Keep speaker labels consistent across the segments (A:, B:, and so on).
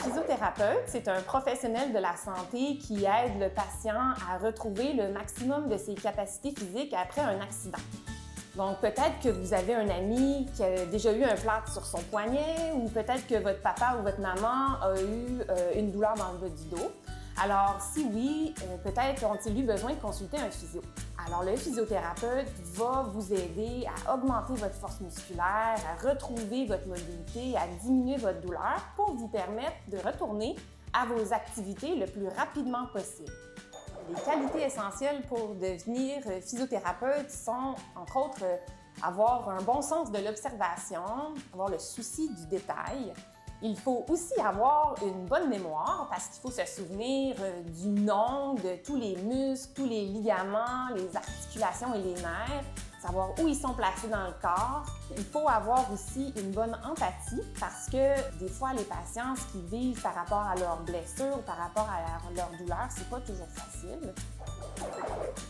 A: physiothérapeute, c'est un professionnel de la santé qui aide le patient à retrouver le maximum de ses capacités physiques après un accident. Donc, peut-être que vous avez un ami qui a déjà eu un plâtre sur son poignet ou peut-être que votre papa ou votre maman a eu une douleur dans le bas du dos. Alors, si oui, peut-être ont-ils eu besoin de consulter un physio. Alors, le physiothérapeute va vous aider à augmenter votre force musculaire, à retrouver votre mobilité, à diminuer votre douleur pour vous permettre de retourner à vos activités le plus rapidement possible. Les qualités essentielles pour devenir physiothérapeute sont, entre autres, avoir un bon sens de l'observation, avoir le souci du détail. Il faut aussi avoir une bonne mémoire parce qu'il faut se souvenir du nom, de tous les muscles, tous les ligaments, les articulations et les nerfs, savoir où ils sont placés dans le corps. Il faut avoir aussi une bonne empathie parce que des fois, les patients, ce qu'ils vivent par rapport à leurs blessures, par rapport à leur douleur, c'est pas toujours facile.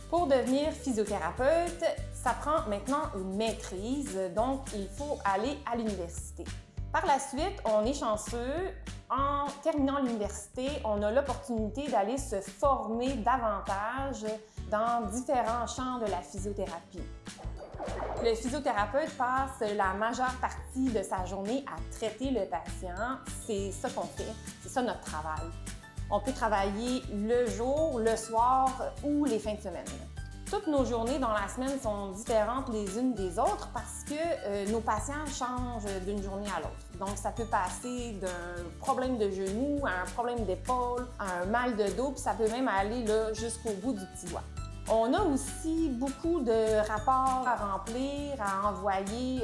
A: Pour devenir physiothérapeute, ça prend maintenant une maîtrise, donc il faut aller à l'université. Par la suite, on est chanceux. En terminant l'université, on a l'opportunité d'aller se former davantage dans différents champs de la physiothérapie. Le physiothérapeute passe la majeure partie de sa journée à traiter le patient. C'est ça qu'on fait, c'est ça notre travail. On peut travailler le jour, le soir ou les fins de semaine. Toutes nos journées dans la semaine sont différentes les unes des autres parce que nos patients changent d'une journée à l'autre. Donc, ça peut passer d'un problème de genou à un problème d'épaule, à un mal de dos, puis ça peut même aller jusqu'au bout du petit doigt. On a aussi beaucoup de rapports à remplir, à envoyer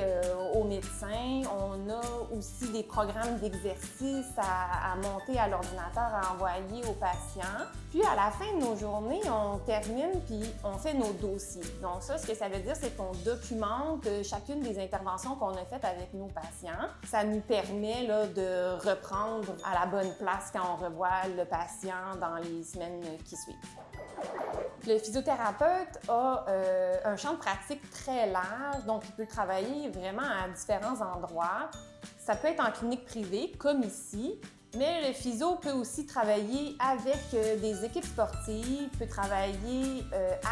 A: aux médecins. On a aussi des programmes d'exercice à monter à l'ordinateur, à envoyer aux patients. Puis à la fin de nos journées, on termine puis on fait nos dossiers. Donc ça, ce que ça veut dire, c'est qu'on documente chacune des interventions qu'on a faites avec nos patients. Ça nous permet de reprendre à la bonne place quand on revoit le patient dans les semaines qui suivent. Le physiothérapeute a un champ de pratique très large, donc il peut travailler vraiment à différents endroits. Ça peut être en clinique privée, comme ici, mais le physio peut aussi travailler avec des équipes sportives, peut travailler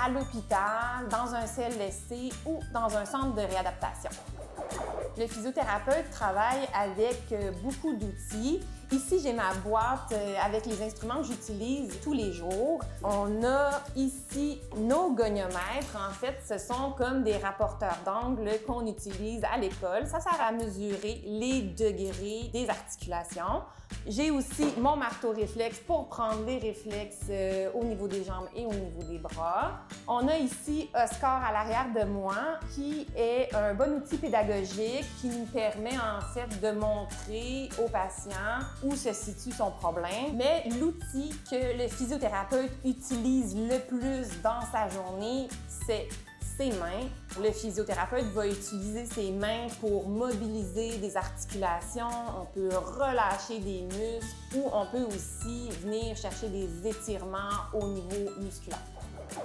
A: à l'hôpital, dans un CLSC ou dans un centre de réadaptation. Le physiothérapeute travaille avec beaucoup d'outils. Ici, j'ai ma boîte avec les instruments que j'utilise tous les jours. On a ici nos goniomètres. En fait, ce sont comme des rapporteurs d'angle qu'on utilise à l'école. Ça sert à mesurer les degrés des articulations. J'ai aussi mon marteau réflexe pour prendre les réflexes au niveau des jambes et au niveau des bras. On a ici Oscar à l'arrière de moi qui est un bon outil pédagogique qui nous permet en fait de montrer au patient où se situe son problème. Mais l'outil que le physiothérapeute utilise le plus dans sa journée, c'est ses mains. Le physiothérapeute va utiliser ses mains pour mobiliser des articulations, on peut relâcher des muscles ou on peut aussi venir chercher des étirements au niveau musculaire.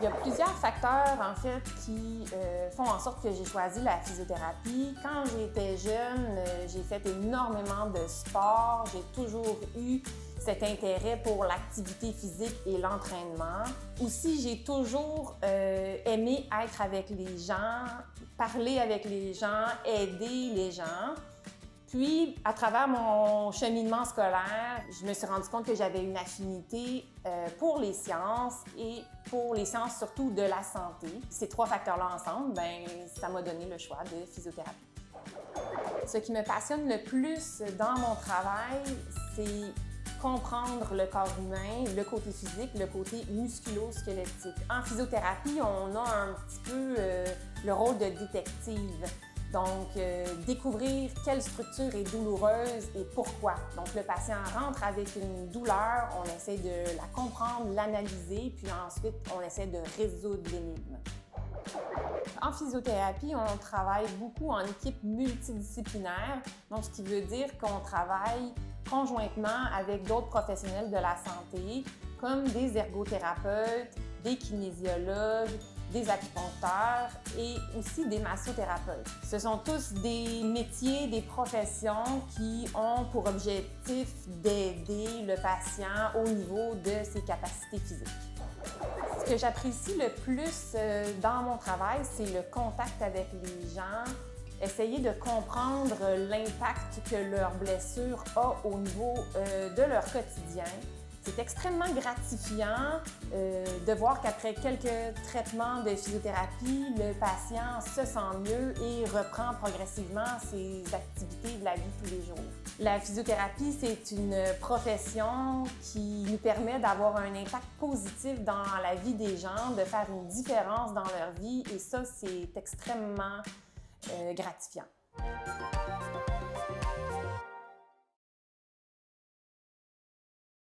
A: Il y a plusieurs facteurs en fait qui font en sorte que j'ai choisi la physiothérapie. Quand j'étais jeune, j'ai fait énormément de sport, j'ai toujours eu cet intérêt pour l'activité physique et l'entraînement. Aussi, j'ai toujours aimé être avec les gens, parler avec les gens, aider les gens. Puis, à travers mon cheminement scolaire, je me suis rendu compte que j'avais une affinité pour les sciences et pour les sciences surtout de la santé. Ces trois facteurs-là ensemble, ça m'a donné le choix de physiothérapie. Ce qui me passionne le plus dans mon travail, c'est comprendre le corps humain, le côté physique, le côté musculo-squelettique. En physiothérapie, on a un petit peu le rôle de détective. Donc, découvrir quelle structure est douloureuse et pourquoi. Donc, le patient rentre avec une douleur, on essaie de la comprendre, l'analyser, puis ensuite, on essaie de résoudre l'énigme. En physiothérapie, on travaille beaucoup en équipe multidisciplinaire, donc ce qui veut dire qu'on travaille conjointement avec d'autres professionnels de la santé, comme des ergothérapeutes, des kinésiologues, des acupuncteurs et aussi des massothérapeutes. Ce sont tous des métiers, des professions qui ont pour objectif d'aider le patient au niveau de ses capacités physiques. Ce que j'apprécie le plus dans mon travail, c'est le contact avec les gens, essayer de comprendre l'impact que leur blessure a au niveau de leur quotidien. C'est extrêmement gratifiant de voir qu'après quelques traitements de physiothérapie, le patient se sent mieux et reprend progressivement ses activités de la vie tous les jours. La physiothérapie, c'est une profession qui nous permet d'avoir un impact positif dans la vie des gens, de faire une différence dans leur vie et ça, c'est extrêmement gratifiant.